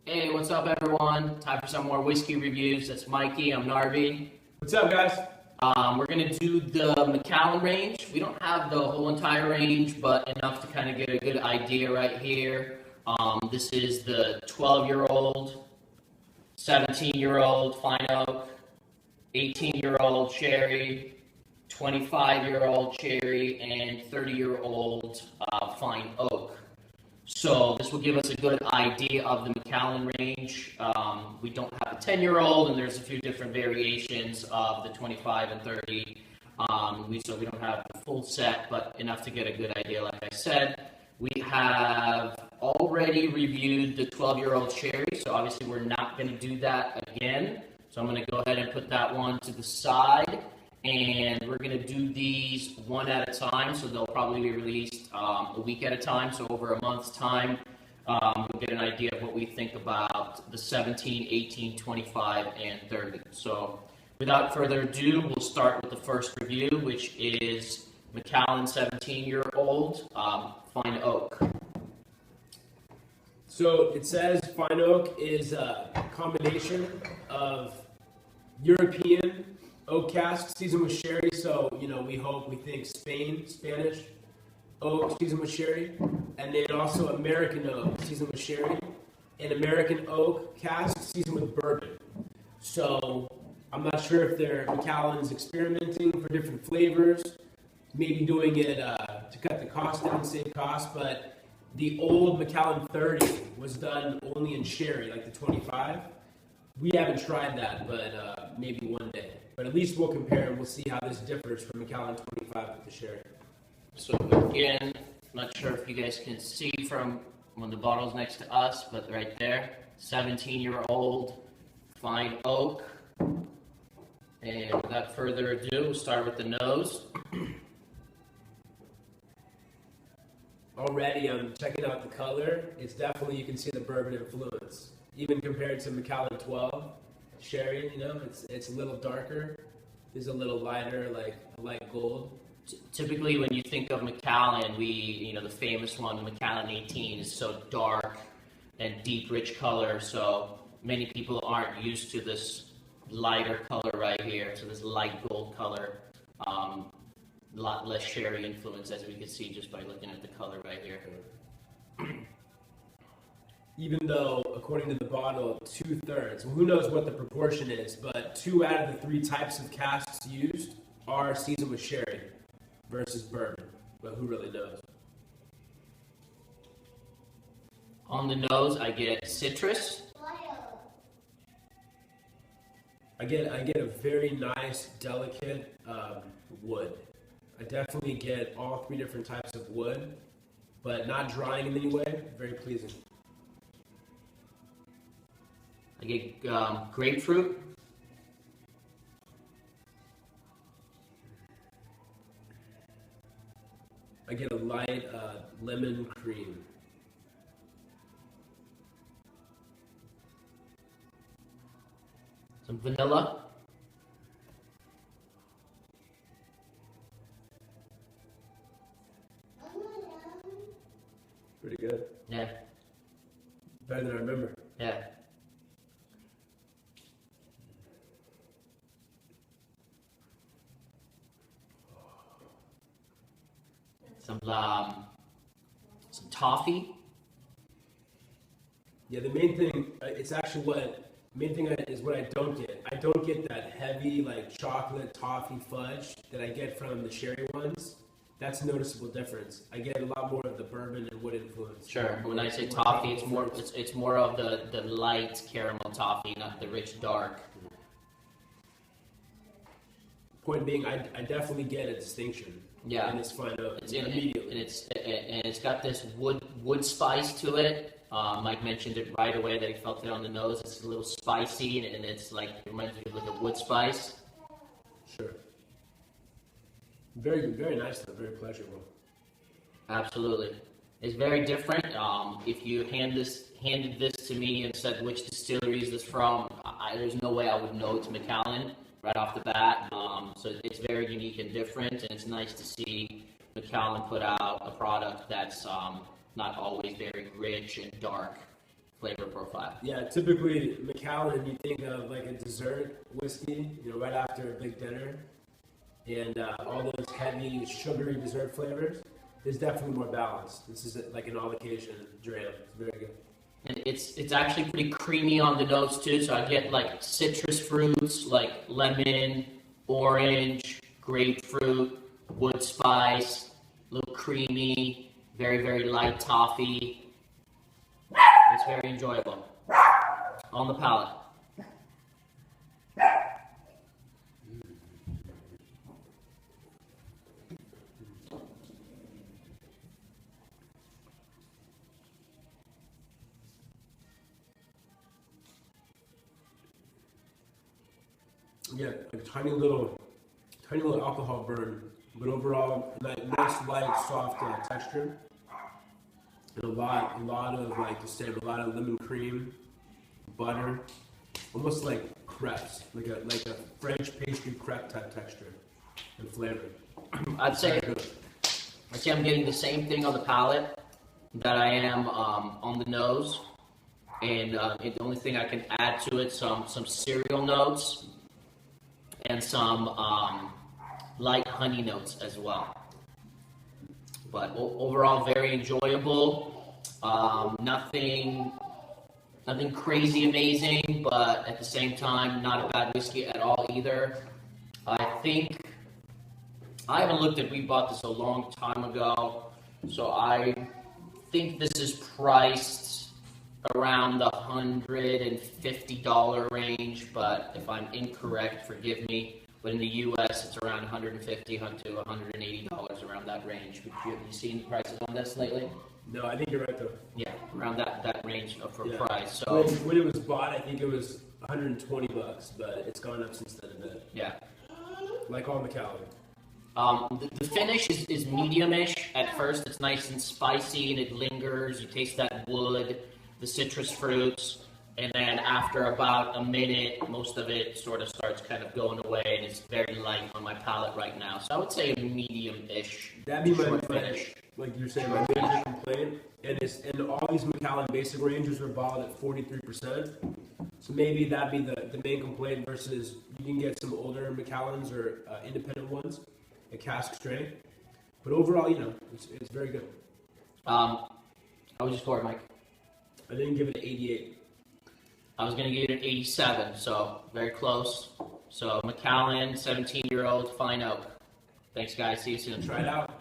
Hey, what's up, everyone? Time for some more whiskey reviews. That's Mikey. I'm Narvi. What's up, guys? We're going to do the Macallan Range. We don't have the whole entire range, but enough to kind of get a good idea right here. This is the 12-year-old, 17-year-old fine oak, 18-year-old sherry, 25-year-old sherry, and 30-year-old fine oak. So this will give us a good idea of the Macallan range. We don't have a 10-year-old, and there's a few different variations of the 25 and 30. So we don't have the full set, but enough to get a good idea, like I said. We have already reviewed the 12-year-old sherry, so obviously we're not going to do that again. So I'm going to go ahead and put that one to the side. And we're going to do these one at a time, so they'll probably be released a week at a time, so over a month's time. We'll get an idea of what we think about the 17, 18, 25, and 30. So without further ado, we'll start with the first review, which is Macallan 17-year-old fine oak. So it says fine oak is a combination of European oak cask seasoned with sherry, so we think Spanish oak seasoned with sherry, and then also American oak seasoned with sherry, and American oak cask seasoned with bourbon. So I'm not sure if Macallan's experimenting for different flavors, maybe doing it to cut the cost down, save cost, but the old Macallan 30 was done only in sherry, like the 25. We haven't tried that, but maybe one day. But at least we'll compare and we'll see how this differs from Macallan 25 with the sherry. So again, not sure if you guys can see from one of the bottles next to us, but right there, 17-year-old fine oak. And without further ado, we'll start with the nose. Already, I'm checking out the color. It's definitely, you can see the bourbon influence. Even compared to Macallan 12 sherry, it's a little darker. It's a little lighter, like light gold. Typically, when you think of Macallan, the famous one, the Macallan 18, is so dark and deep, rich color. So many people aren't used to this lighter color right here. So this light gold color, a lot less sherry influence, as we can see just by looking at the color right here. Even though, according to the bottle, 2/3, who knows what the proportion is, but 2 out of the 3 types of casks used are seasoned with sherry versus bourbon, but who really knows? On the nose, I get citrus. I get a very nice, delicate wood. I definitely get all 3 different types of wood, but not drying in any way, very pleasing. I get grapefruit. I get a light lemon cream. Some vanilla. Pretty good. Yeah. Better than I remember. Yeah. Some toffee. Yeah, the main thing, is what I don't get. I don't get that heavy, like, chocolate toffee fudge that I get from the sherry ones. That's a noticeable difference. I get a lot more of the bourbon and wood influence. Sure. When I say toffee, it's more of the light caramel toffee, not the rich dark. Point being, I definitely get a distinction. Yeah. And it's fine immediately. And it's got this wood spice to it. Mike mentioned it right away that he felt it on the nose. It's a little spicy, and it's like, it reminds me of like a wood spice. Sure. Very good, very nice though, very pleasurable. Absolutely. It's very different. If you handed this to me and said, which distillery is this from, there's no way I would know it's Macallan right off the bat. So it's very unique and different, and it's nice to see Macallan put out a product that's not always very rich and dark flavor profile. Yeah, typically Macallan, you think of like a dessert whiskey, right after a big dinner, and all those heavy sugary dessert flavors. There's definitely more balance. This is like an all-occasion dram. It's very good. And it's actually pretty creamy on the nose too. So I get like citrus fruits like lemon, orange, grapefruit, wood spice, a little creamy, very, very light toffee. It's very enjoyable on the palate. Yeah, a tiny little alcohol burn, but overall nice light, soft texture, and a lot of like the same, a lot of lemon cream, butter, almost like crepes, like a French pastry crepe type texture and flavor. I'd say I'm getting the same thing on the palate that I am on the nose, and the only thing I can add to it some cereal notes. And some light honey notes as well. But overall, very enjoyable. Nothing crazy amazing, but at the same time, not a bad whiskey at all either. I haven't looked at. We bought this a long time ago, so I think this is priced around the $150 range, but if I'm incorrect, forgive me. But in the U.S., it's around $150 to $180 around that range. Have you seen the prices on this lately? No, I think you're right though. Yeah, around that range for price. So when it was bought, I think it was $120, but it's gone up since then a bit. Yeah, like all Macallan. The finish is medium-ish at first. It's nice and spicy, and it lingers. You taste that wood, the citrus fruits, and then after about a minute, most of it sort of starts kind of going away, and it's very light on my palate right now. So I would say a medium-ish That'd be my finish. Like you're saying, my major complaint, and all these Macallan basic ranges were bottled at 43%. So maybe that'd be the main complaint versus you can get some older Macallans or independent ones, a cask strength. But overall, it's very good. How would you score it, Mike? I didn't give it an 88. I was going to give it an 87, so very close. So Macallan, 17-year-old, fine oak. Thanks, guys. See you soon. Try it out.